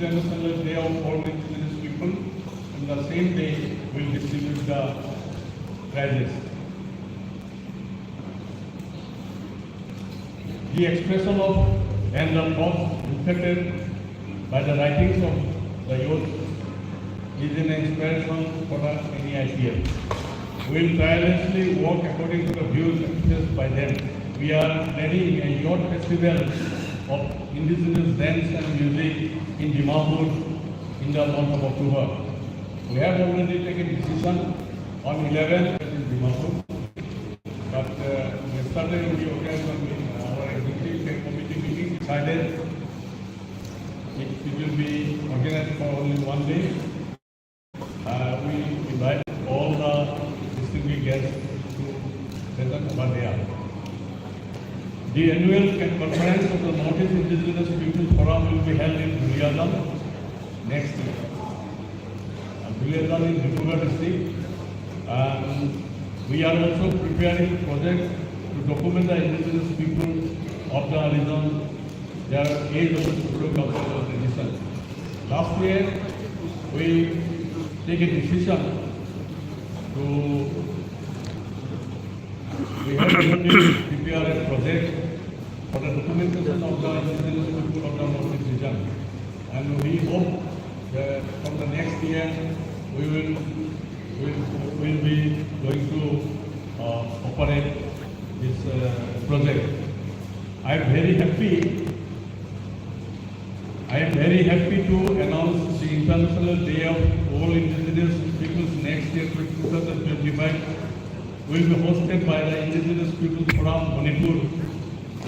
International Day of all indigenous people. On the same day, we will distribute the prizes. The expression of and the thoughts reflected by the writings of the youth is an inspiration for the NEIPF. We will tirelessly work according to the views expressed by them. We are planning a youth festival of indigenous dance and music in Jamatia in the month of October. We have already taken decision on 11th in Jamatia, but yesterday we organized our executive committee meeting decided it will be organized for only one day. We invite all the distinguished guests to present over there. The annual conference of the Northeast Indigenous Peoples Forum will be held in Duliajan next year. Duliajan in Pintu district. We are also preparing a project to document the indigenous people of the region, their age of social cultural tradition. Last year, we take a decision we have to prepare a project for the documentation of the indigenous people of the Northeast region. And we hope that from the next year we will be going to operate this project. I am very happy to announce the International Day of All Indigenous Peoples next year, 2025, will be hosted by the Indigenous Peoples Forum Manipur.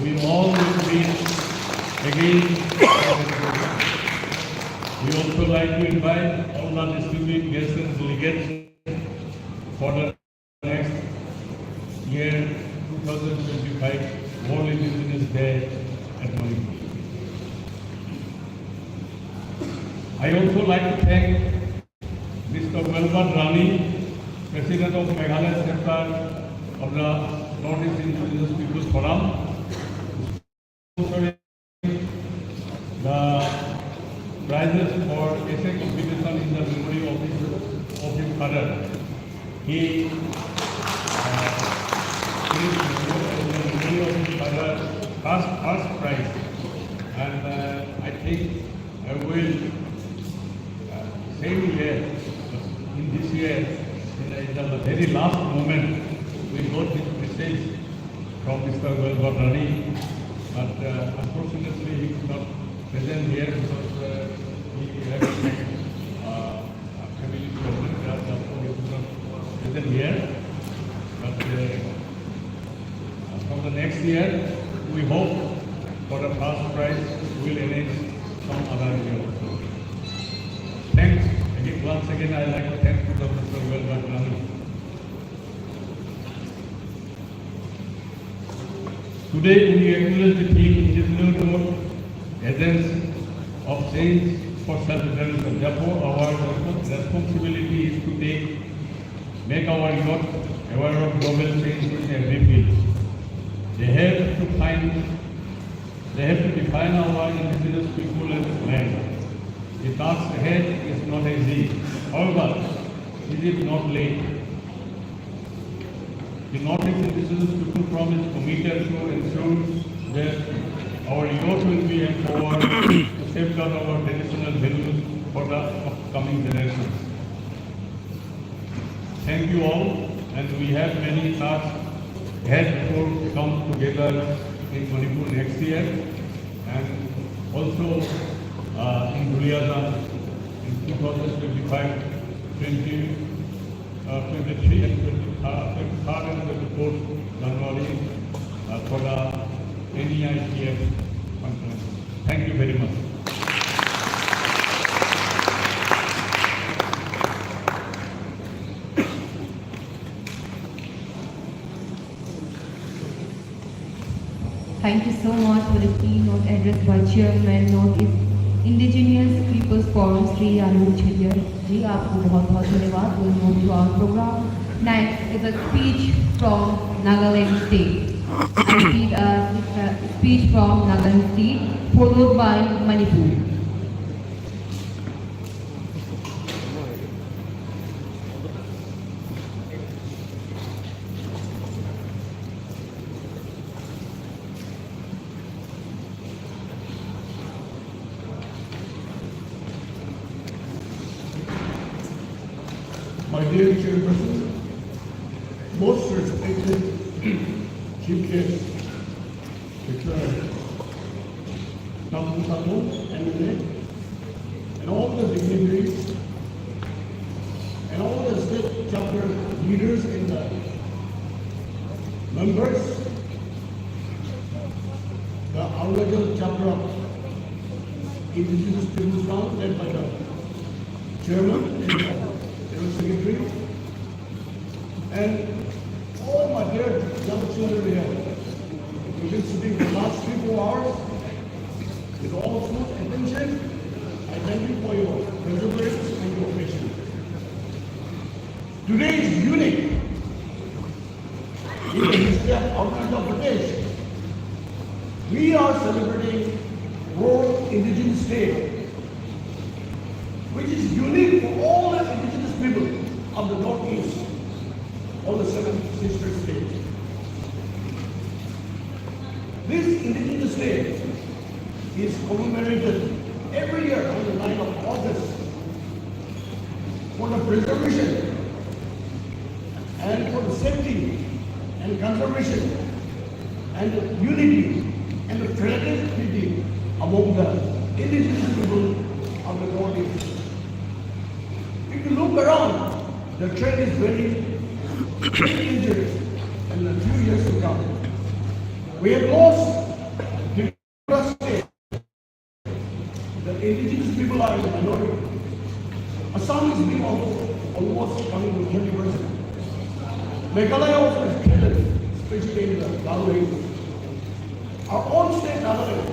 We all will meet again. We also like to invite all the distinguished guests and delegates for the next year, 2025, World Indigenous Day at Manipur. I also like to thank Mr. Welbert Rani, President of Meghalaya Chapter of the Northeast Indigenous Peoples Forum, the prizes for essay competition in the memory of his father. He in the memory of his father first prize, and I think I will same year, in this year, in the very last moment, we got this message from Mr. Welbert Rani, but unfortunately he could not present here because he had a family problem, therefore he could not present here. But from the next year, we hope for the first prize we will arrange some other year also. Thanks. Once again, I like to thank Mr. Welbert Rani. Today, we acknowledge the theme indigenous agents of change for self-determination. Therefore, our responsibility is to make our youth aware of global change in every field. They have to define our indigenous people and land. The task ahead is not easy. However, is it not late? The Northeast Indigenous People Forum is committed to ensure that our youth will be empowered to safeguard our traditional values for the upcoming generations. Thank you all, and we have many tasks ahead before we come together in Manipur next year, and also in Duliajan in 2025, 23 and 23rd and 24th January for the NEIPF conference. Thank you very much. Thank you so much for the keynote address by Chairman Northeast Indigenous Peoples Forum Sri Anuj Chhediar ji. आपको बहुत-बहुत धन्यवाद. We'll move to our program. Next is a speech from Nagaland State. I repeat, a speech from Nagaland State, followed by Manipur. my dear Chairperson, most respected Chief Guest, Mr. MLA, and all the dignitaries, and all the state chapter leaders and the members, the Arunachal chapter of Indigenous Peoples Fund, led by the chairman and the general secretary, and all my dear young children here. You've been sitting for the last 3-4 hours with all full attention. I thank you for your perseverance and your patience. Today is unique in the history of Arunachal Pradesh. We are celebrating World Indigenous Day, which is unique for all the indigenous people of the Northeast, all the 7 sister states. This Indigenous Day is commemorated every year on the 9th of August for the preservation and for the safety and conservation and the unity and the fraternity among the indigenous people of the Northeast. If you look around, the trend is very dangerous in the few years to come. We have lost the state. The indigenous people are in the minority. Assam is being almost coming to 30%. Meghalaya also is threatened, especially in the Garo. Our own state, Nagaland,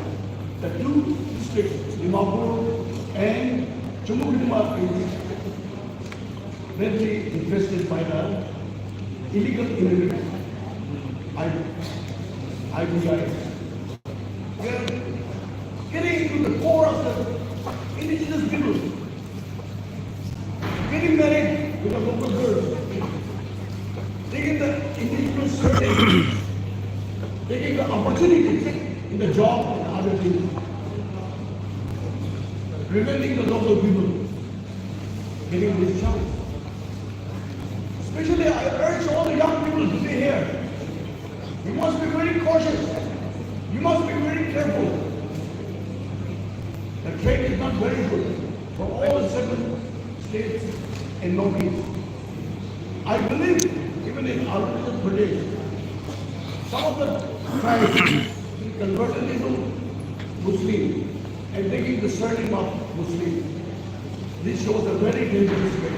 the 2 states, Dimapur and Jammu is badly infested by the illegal immigrants. IBIs. We are getting into the core of the indigenous people, getting married with a local girl, taking the indigenous certainty, taking the opportunities in the job and other things, preventing the local people getting this chance. Especially I urge all the young people to be here. You must be very cautious. You must be very careful. The trade is not very good for all the 7 states in Northeast. I believe even in Arunachal Pradesh, some of the tribes converted into Muslim and taking the surname of Muslim. This shows a very dangerous way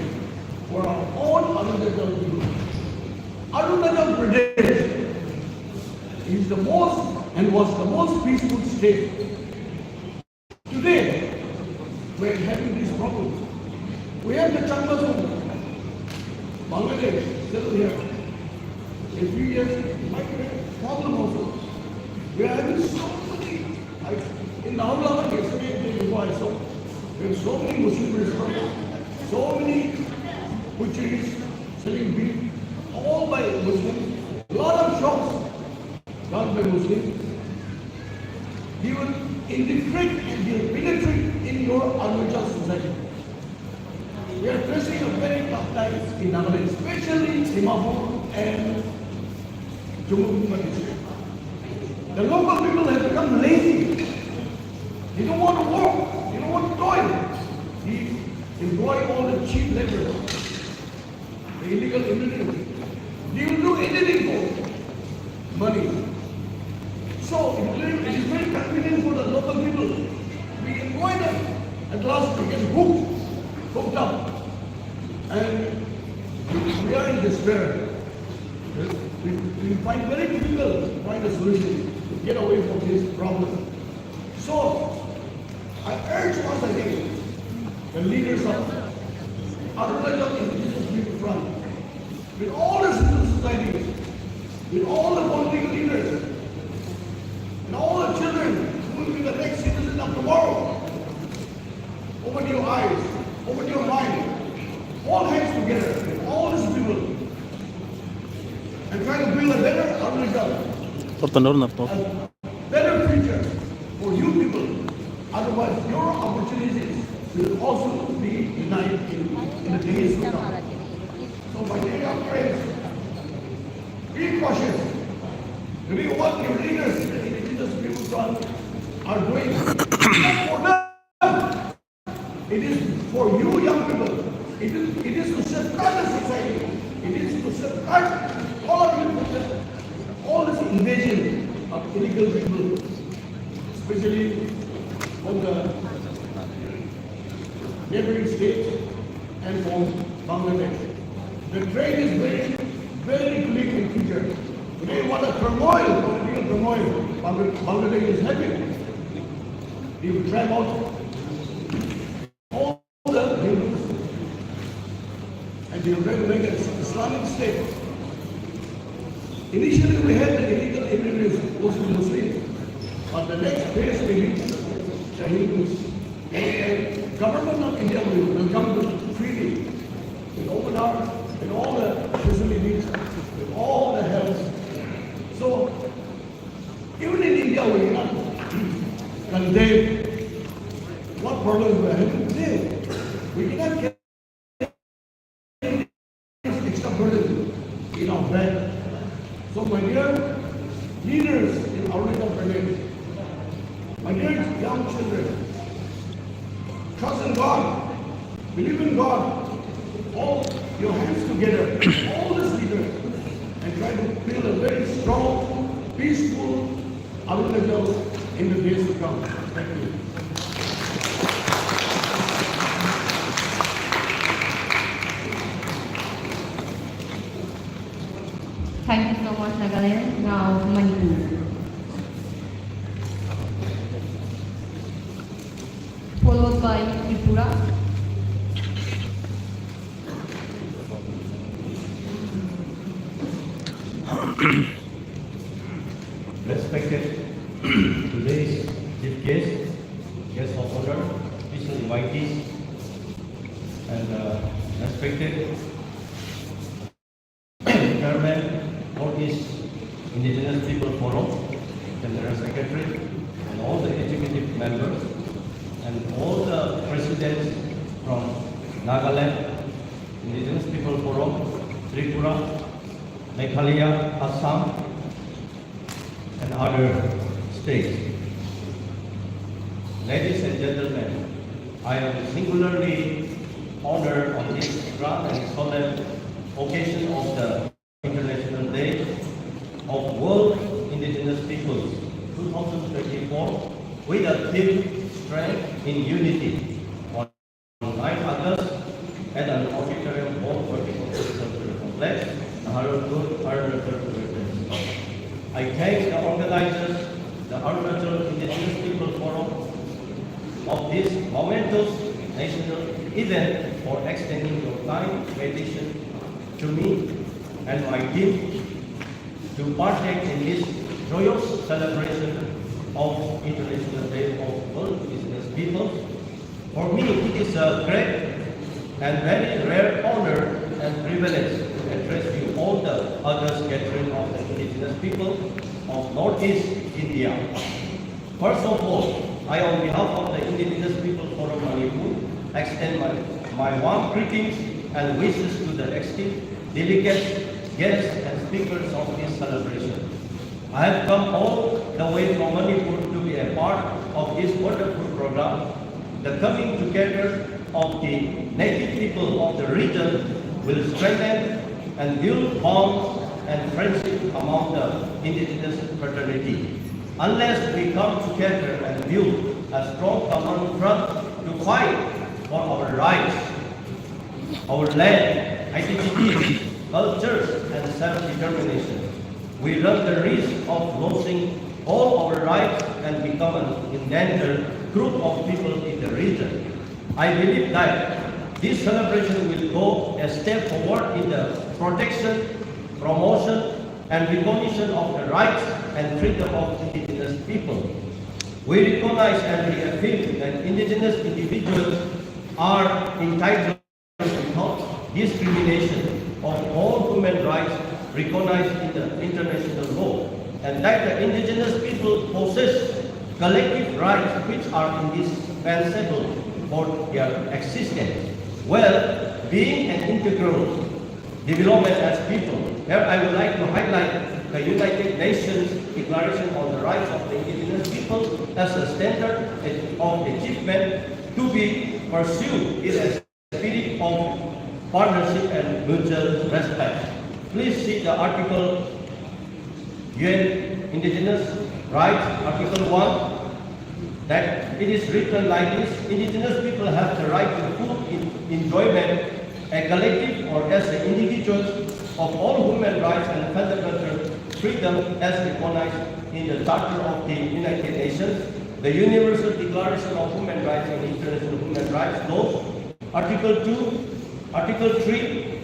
for our own Arunachal people. Arunachal Pradesh is the most and was the most peaceful state. Today, we are having this problem. We have the Changas of Bangladesh still here. In a few years, it might be a problem also. We are having so many, in the Aulama yesterday, before I saw, we have so many Muslim restaurants, so many butcheries selling beef, all by Muslims, a lot of shops done by Muslims. He will infiltrate and he will penetrate in your Arunachal society. We are facing a very tough time in Nagaland, especially Dimapur and Jammu district. The local people have become lazy. They don't want to work. They don't want to toil. They employ all the cheap labor, the illegal immigrants. They will do anything for money. So it is very convenient for the local people. We employ them. At last we get hooked up. And we are in despair. We find very difficult to find a solution to get away from this problem. So I urge once again the leaders of Arunachal Indigenous People Front, with all the civil societies, with all the political leaders, and all the children who will be the next citizen of tomorrow. Open your eyes, open your mind, all hands together, with all these people, and try to build a better Arunachal, a better future for you people. Otherwise, your opportunities will also be denied in the days to come. So my dear young friends, be cautious. Maybe what your leaders, the indigenous people are doing, not for them. It is for you young people. It is to safeguard the society. It is to safeguard all of you, all this invasion of illegal people, especially from the neighboring states and from Bangladesh. The trade is very, very quick in future. Today, what a turmoil, political turmoil, Bangladesh is having. You drive out all the Hindus and you make an Islamic state. Initially, we had the illegal immigrants, Muslims, but the next phase we reach the Hindus. And government of India will come to freely with open arms, with all the facilities, with all the health. So, even in India, we cannot condemn what problems we are having today. We cannot get extra burden in our back. So, my dear leaders in our little village, my dear young children, trust in God, believe in God, hold your hands together, all these leaders, and try to build a very strong, peaceful Arunachal in the days to come. Thank you. Thank you so much, Nagaland. Now, Manipur. Followed by Tripura. Respected today's chief guest of honor, official invitees, and respected chairman of this Indigenous People Forum, General Secretary, and all the executive members, and all the presidents from Nagaland, Indigenous People Forum, Tripura, Meghalaya, Assam, and other states. Ladies and gentlemen, I am singularly honored on this grand and solemn occasion of the International Day of World Indigenous Peoples 2024 with a theme Strength in Unity on 9 August at an auditorium hall for the Cultural Complex, Arunachal. I thank the organizers, the Arunachal Indigenous People Forum of this momentous national event for extending your kind invitation to me and my team to partake in this joyous celebration of International Day of World Indigenous Peoples. For me, it is a great and very rare honor and privilege to address you all the August gathering of the indigenous people of Northeast India. First of all, I, on behalf of the Indigenous People Forum Manipur, extend my warm greetings and wishes to the esteemed delegates, guests, and speakers of this celebration. I have come all the way from Manipur to be a part of this wonderful program. The coming together of the native people of the region will strengthen and build bonds and friendship among the indigenous fraternity. Unless we come together and build a strong common front to fight for our rights, our land, identity, cultures, and self-determination, we run the risk of losing all our rights and become an endangered group of people in the region. I believe that this celebration will go a step forward in the protection, promotion, and recognition of the rights and freedom of indigenous people. We recognize and reaffirm that indigenous individuals are entitled without discrimination of all human rights recognized in the international law, and that the indigenous people possess collective rights which are indispensable for their existence, well-being, and integral development as people. Here I would like to highlight the United Nations Declaration on the Rights of the Indigenous People as a standard of achievement to be pursued in a spirit of partnership and mutual respect. Please see the article UN Indigenous Rights, Article 1, that it is written like this: indigenous people have the right to full enjoyment, a collective or as individuals, of all human rights and fundamental freedom as recognized in the Charter of the United Nations, the Universal Declaration of Human Rights and International Human Rights Laws, Article 2, Article 3,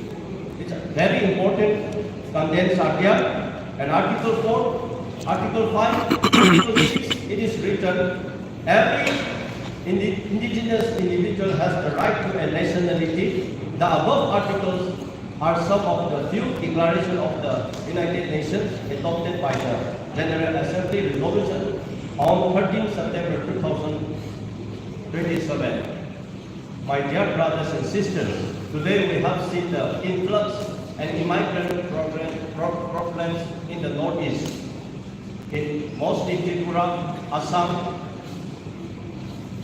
it's very important, contents are there, and Article 4, Article 5, Article 6, it is written, every indigenous individual has the right to a nationality. The above articles are some of the few declarations of the United Nations adopted by the General Assembly resolution on 13 September 2027. My dear brothers and sisters, today we have seen the influx and immigrant problems in the Northeast, in mostly Tripura, Assam,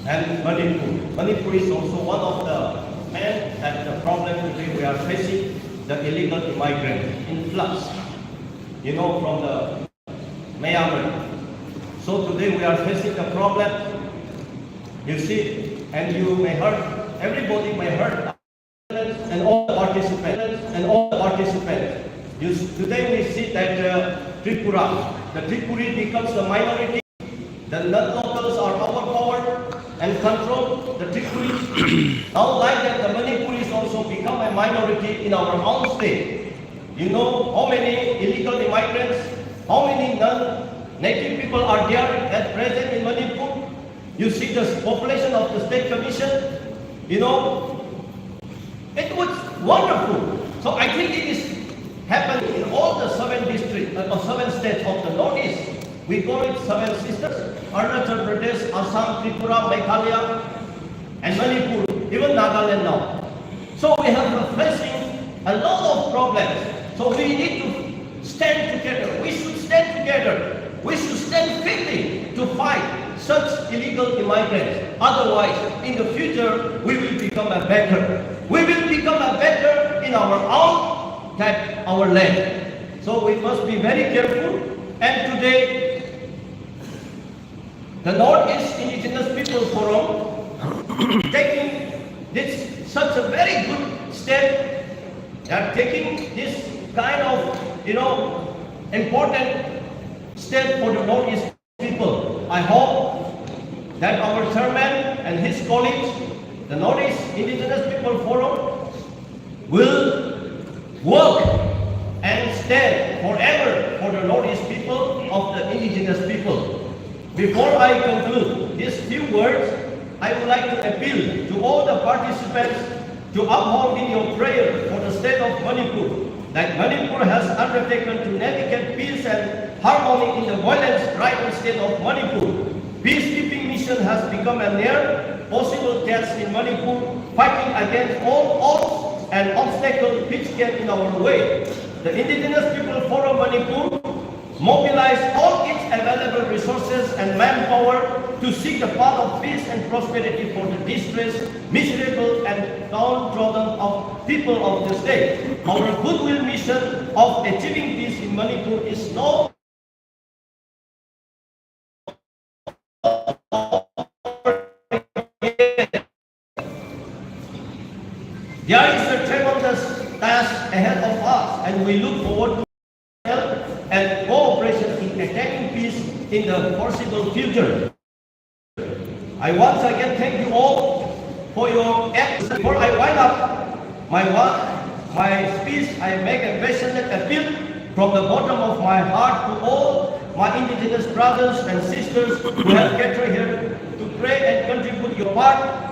and Manipur. Manipur is also one of the main the problem today we are facing, the illegal immigrant influx, from the Myanmar. So today we are facing the problem, you see, and you may heard, everybody may heard, and all participants, today we see that Tripura, the Tripuri becomes the minority, the non-locals are overpowered and control the Tripuris. Now like that, the Manipuris also become a minority in our own state. You know how many illegal immigrants, how many non-native people are there at present in Manipur? You see the population of the state commission, it was wonderful. So I think it is happening in all the 7 districts, 7 states of the Northeast. We call it 7 sisters: Arunachal Pradesh, Assam, Tripura, Meghalaya, and Manipur, even Nagaland now. So we have facing a lot of problems. So we need to stand together. We should stand together. We should stand quickly to fight such illegal immigrants. Otherwise, in the future, we will become a beggar. We will become a beggar in our own, our land. So we must be very careful. And today, the Northeast Indigenous People Forum taking such a very good step. They are taking this kind of, important step for the Northeast people. I hope that our chairman and his colleagues, the Northeast Indigenous People Forum, will work and stand forever for the Northeast people of the indigenous people. Before I conclude these few words, I would like to appeal to all the participants to uphold in your prayer for the state of Manipur, that Manipur has undertaken to navigate peace and harmony in the violence-ridden state of Manipur. Peacekeeping mission has become a near possible task in Manipur, fighting against all odds and obstacles which get in our way. The Indigenous People Forum Manipur mobilize all its available resources and manpower to seek the path of peace and prosperity for the distressed, miserable, and downtrodden of people of the state. Our goodwill mission of achieving peace in Manipur is no There is a tremendous task ahead of us, and we look forward to help and cooperation in attaining peace in the foreseeable future. I once again thank you all for your efforts. Before I wind up my speech, I make a passionate appeal from the bottom of my heart to all my indigenous brothers and sisters who have gathered here to pray and contribute your part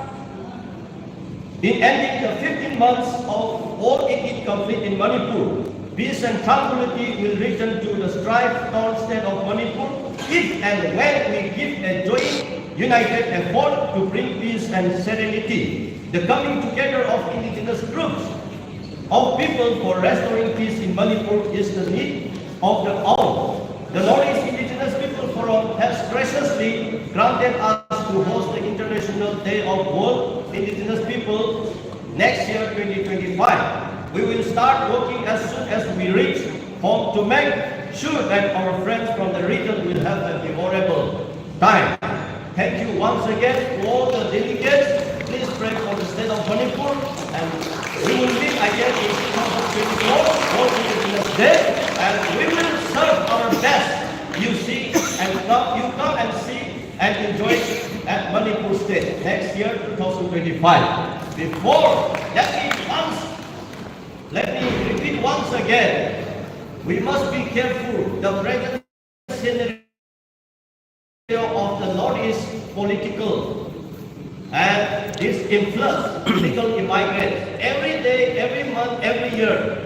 in ending the 15 months of all-in conflict in Manipur. Peace and tranquility will return to the strife-torn state of Manipur if and when we give a joint, united effort to bring peace and serenity. The coming together of indigenous groups of people for restoring peace in Manipur is the need of the hour. The Northeast indigenous people forum has graciously granted us to host the International Day of World Indigenous People next year, 2025. We will start working as soon as we reach home to make sure that our friends from the region will have a memorable time. Thank you once again to all the delegates. Please pray for the state of Manipur, and we will meet again in 2024 World Indigenous Day, and we will serve our best. You see, and you come and see and enjoy at Manipur State next year, 2025. Before, let me repeat once again. We must be careful. The present scenario of the Northeast political and this influx illegal immigrants every day, every month, every year.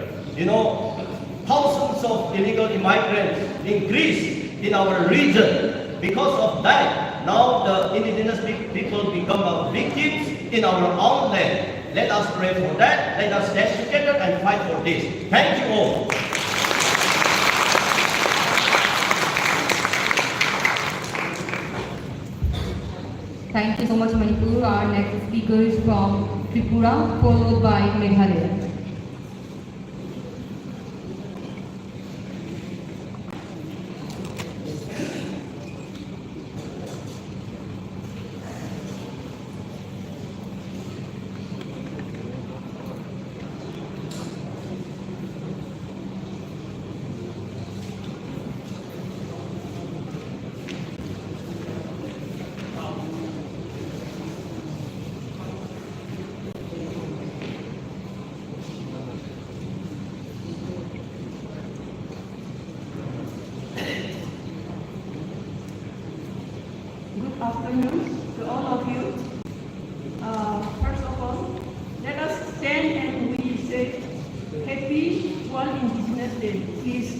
Thousands of illegal immigrants increase in our region. Because of that, now the indigenous people become victims in our own land. Let us pray for that. Let us stand together and fight for this. Thank you all. Thank you so much, Manipur. Our next speaker is from Tripura, followed by Meghalaya. Good afternoon to all of you. First of all, let us stand and we say Happy World Indigenous Day, please.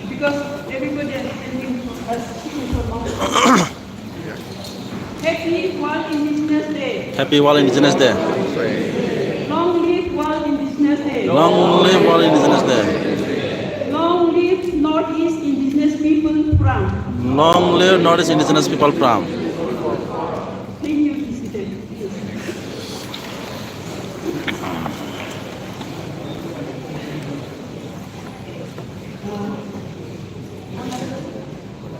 Because everybody is standing as Happy World Indigenous Day. Happy World Indigenous Day. Long live World Indigenous Day. Long live World Indigenous Day. Long live Northeast Indigenous People from. Long live Northeast Indigenous People from. Thank you, President.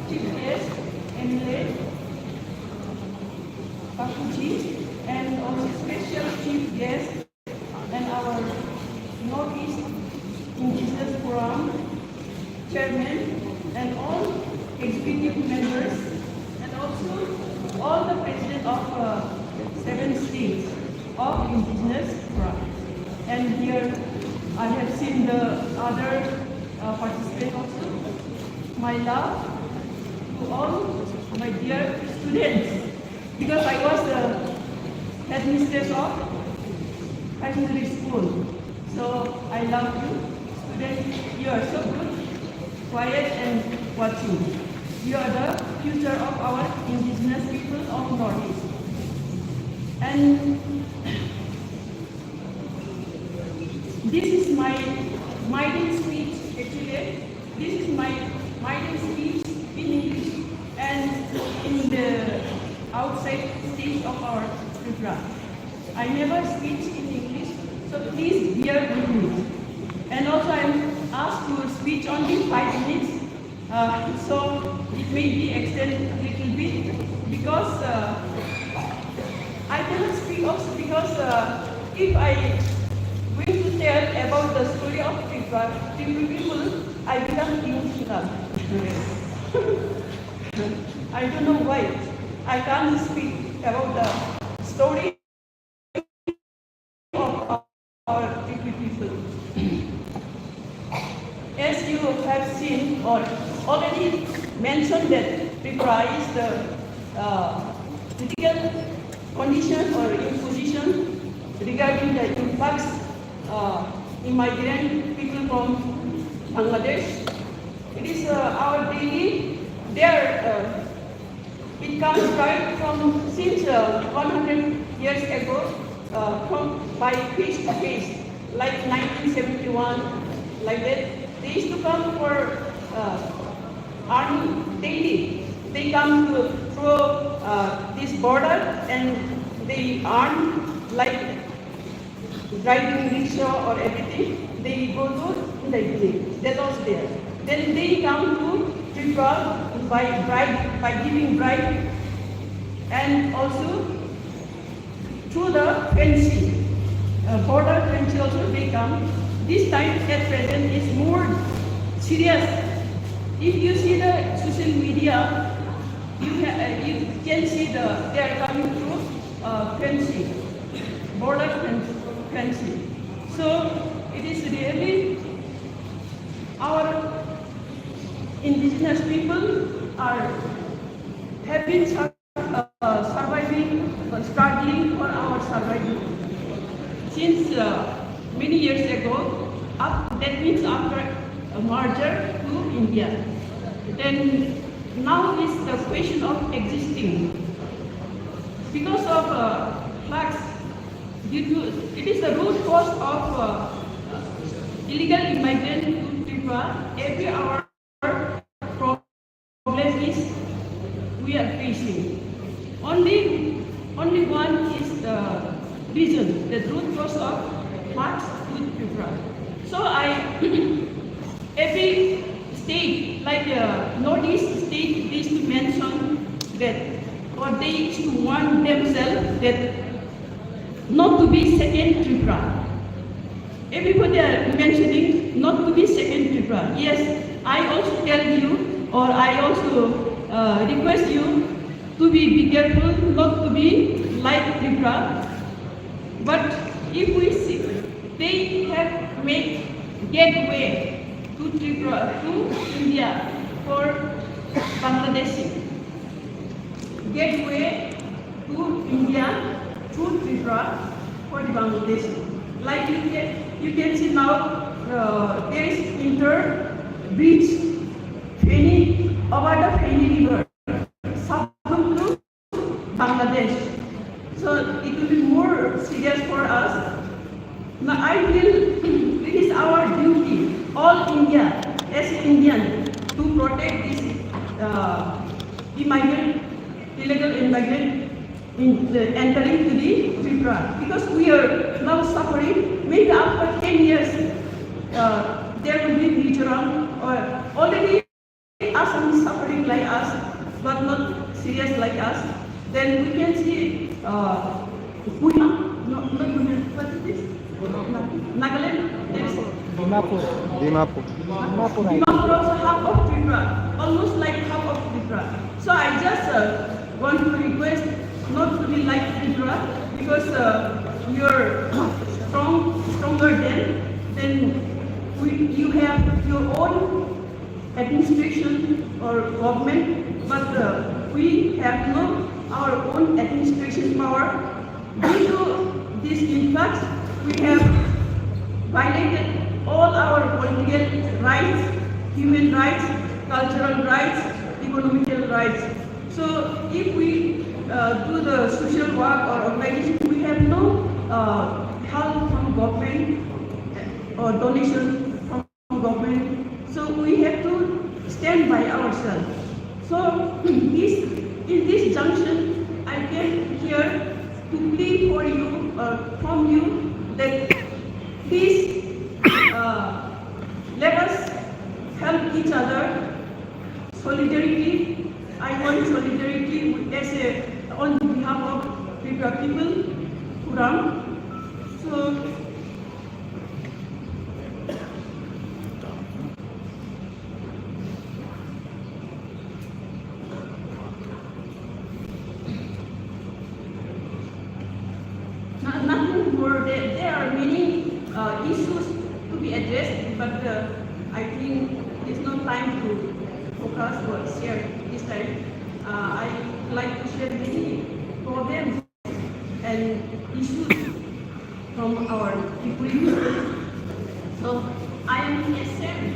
Chief guest, MLA, Pakuji, and also special chief guest and our Northeast Indigenous Forum chairman and all executive members and also all the president of 7 states of indigenous forum. And here I have seen the other participants also. My love to all my dear students, because I was the headmistress of primary school. So I love you, students. You are so good, quiet and watching. You are the future of our indigenous people of Northeast. And this is my maiden speech, actually. This is my maiden speech in English and in the outside stage of our program. I never speak in English, so please bear with me. And also I am asked to speak only 5 minutes. So it may be extended a little bit because I cannot speak also because if I going to tell about the story of Pintu people, I become emotional. I don't know why. I can't speak about the story of our Pintu people. As you have seen or already mentioned that Tripura is the critical condition or imposition regarding the influx immigrant people from Bangladesh. It is our daily, it comes right from since 100 years ago by face to face. like 1971, like that. They used to come for army daily. They come through this border and they earn like driving rickshaw or everything. They go to the village. That was there. Then they come to Tripura by giving bribe and also through the fencing, border fencing also they come. This time at present is more serious. If you see the social media, you can see they are coming through fencing, border fencing. So it is really our indigenous people are having surviving, struggling for our survival. Since many years ago, that means after a merger to India. Then now is the question of existing. Because of floods, it is the root cause of illegal immigrant to Tripura. Every hour problem is we are facing. Only one is the reason, the root cause of floods to Tripura. So every state, like Northeast state, they used to mention that, or they used to warn themselves that not to be second Tripura. Everybody are mentioning not to be second Tripura. Yes, I also tell you, or I also request you to be careful not to be like Tripura. But if we see, they have made gateway to Tripura, to India for Bangladesh. Gateway to India through Tripura for the Bangladesh. Like you can see now, there is inter-bridge Feni over the Feni River, Sabun to Bangladesh. So it will be more serious for us. Now I feel it is our duty, all India, as Indian, to protect this illegal immigrant entering to the Tripura. Because we are now suffering, maybe after 10 years, there will be Mizoram, or already Assam is suffering like us, but not serious like us. Then we can see what is this? Nagaland, there is Dimapur. Dimapur also half of Tripura, almost like half of Tripura. So I just want to request not to be like Tripura, because you're stronger then you have your own administration or government, but we have no our own administration power. Due to this influx, we have violated all our political rights, human rights, cultural rights, economical rights. So if we do the social work or organization, we have no help from government or donation from government. So we have to stand by ourselves. So in this junction, I came here to plead for you, from you, that please let us help each other. Solidarity. I want solidarity on behalf of Tripura people, khorang. So nothing more. There are many issues to be addressed, but I think it's not time to focus or share this time. I like to share many problems and issues from our people. So I am ashamed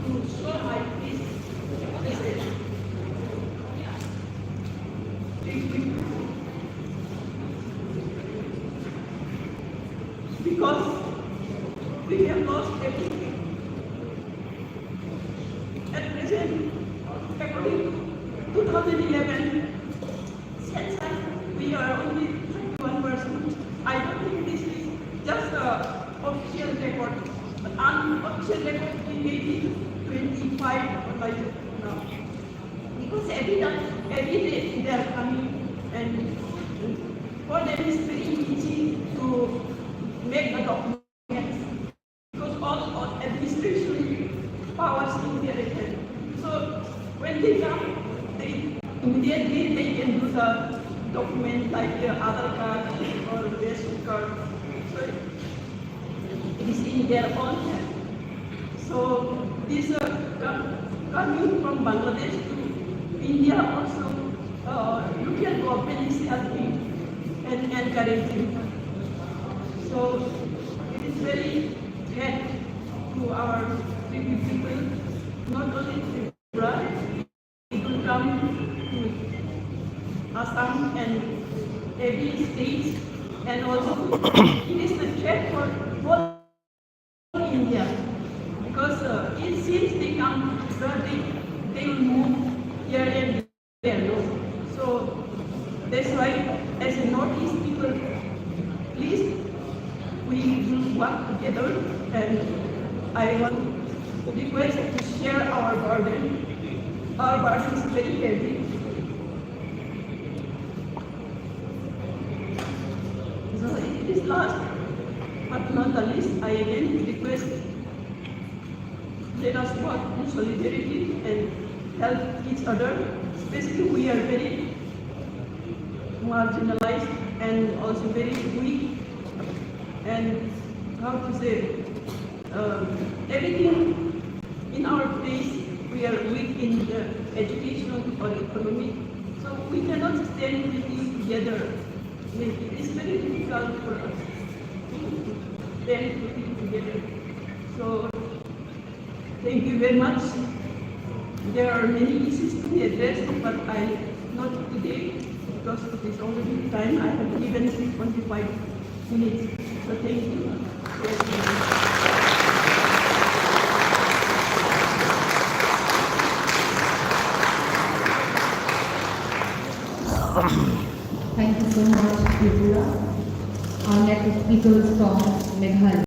to show my face. because we have lost everything. At present, according to 2011 census, we are only 31%. I don't think this is just an official record, but unofficial record we may be 25 like now. Because every day they are coming, and for them it's very easy to make the documents because all administration powers in their hand. So when they come, they immediately they can do the document like the Aadhaar card or ration card. So it is in their own hand. So this coming from Bangladesh to India also, European government is helping and encouraging. So it is very help to our people, not only Tripura, people come to Assam and every state, and also it is the threat for whole India, because it seems they come, they will move here and there. No? So that's why, as a Northeast people, please we will work together, and I want to request to share our burden. Our burden is very heavy. So it is last, but not the least, I again request, let us work in solidarity and help each other. Especially we are very marginalized and also very weak, and how to say, everything in our place, we are weak in the education or economy, so we cannot stand with you together. It is very difficult for us to stand with you together. So thank you very much. There are many issues to be addressed, but I not today because it is already time. I have given 25 minutes. So thank you. Thank you so much, Tripura. Our next speaker is from Meghalaya.